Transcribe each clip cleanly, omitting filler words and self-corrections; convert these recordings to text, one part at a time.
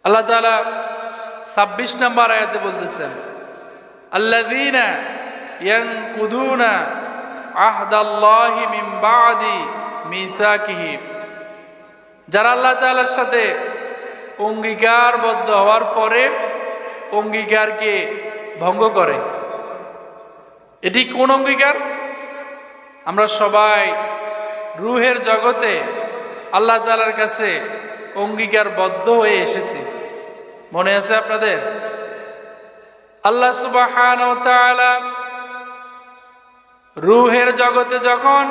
আল্লাহ তাআলা 26 নম্বর আয়াতে বলতেছেন, আল্লাযীনা ইয়ানকুদুনা আহদাল্লাহি মিন বাদি মিসাকিহি, যারা আল্লাহ তাআলার সাথে অঙ্গীকারবদ্ধ হওয়ার পরে অঙ্গীকারকে ভঙ্গ করে। এটি কোন অঙ্গীকার? আমরা সবাই রূহের জগতে আল্লাহ তাআলার কাছে অঙ্গীকারবদ্ধ হয়ে এসেছি। মনে আছে আপনাদের? আল্লাহ সুবহানাহু ওয়া তাআলা রূহের জগতে যখন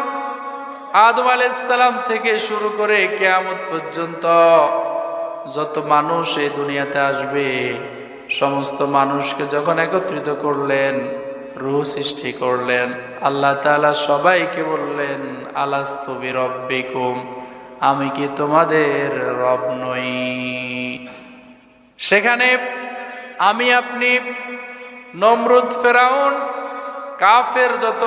আদম আলাইহিস সালাম থেকে শুরু করে কিয়ামত পর্যন্ত যত মানুষ এই দুনিয়াতে আসবে, সমস্ত মানুষকে যখন একত্রিত করলেন, রূহ সৃষ্টি করলেন, আল্লাহ তাআলা সবাইকে বললেন, আলাস্তু বিরব্বিকুম, আমি কি তোমাদের রব নই? সেখানে আমি আপনি, নমরুদ, ফেরাউন, কাফের যত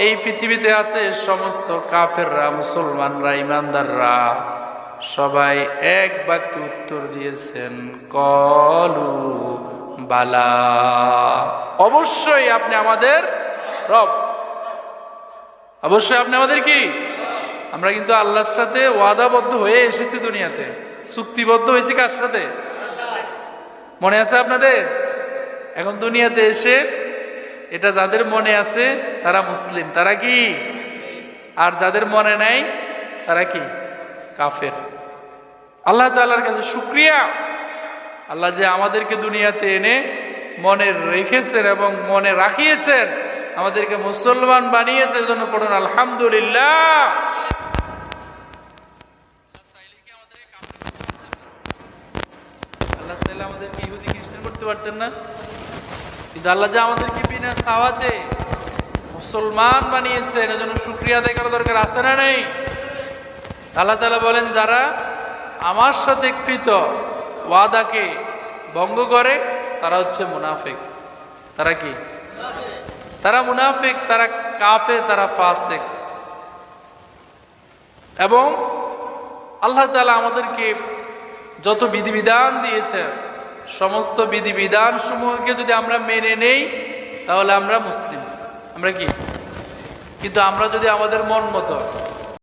এই পৃথিবীতে আছে সমস্ত কাফেররা, মুসলমানরা, ইমানদাররা সবাই এক বাক্যে উত্তর দিয়েছেন, কলু বালা, অবশ্যই আপনি আমাদের রব, অবশ্যই আপনি আমাদের কি? আমরা কিন্তু আল্লাহর সাথে ওয়াদাবদ্ধ হয়ে এসেছি দুনিয়াতে, চুক্তিবদ্ধ হয়েছি কার সাথে? মনে আছে আপনাদের? এখন দুনিয়াতে এসে এটা যাদের মনে আছে তারা মুসলিম, তারা কি? আর যাদের মনে নাই তারা কি? কাফের। আল্লাহ তাআলার কাছে শুকরিয়া, আল্লাহ যে আমাদেরকে দুনিয়াতে এনে মনে রেখেছেন এবং মনে রাখিয়েছেন, আমাদেরকে মুসলমান বানিয়েছে, এজন্য পড়ুন আলহামদুলিল্লাহ। আল্লাহ চাইলে আমাদেরকে ইহুদি খ্রিস্টান করতে পারতেন না, কিন্তু আল্লাহ যে আমাদেরকে বিনা সাওয়াতে মুসলমান বানিয়েছেন, এজন্য শুকরিয়া আদায় করা দরকার আছে না নেই? আল্লাহ তাআলা বলেন, যারা আমার সাথে কৃত ওয়াদাকে ভঙ্গ করে তারা হচ্ছে মুনাফিক। তারা কি? তারা মুনাফিক, তারা কাফের, তারা ফাসিক। এবং আল্লাহ তাআলা আমাদেরকে যত বিধিবিধান দিয়েছে, সমস্ত বিধিবিধান সমূহকে যদি আমরা মেনে নেই তাহলে আমরা মুসলিম। আমরা কি? কিন্তু আমরা যদি আমাদের মন মতো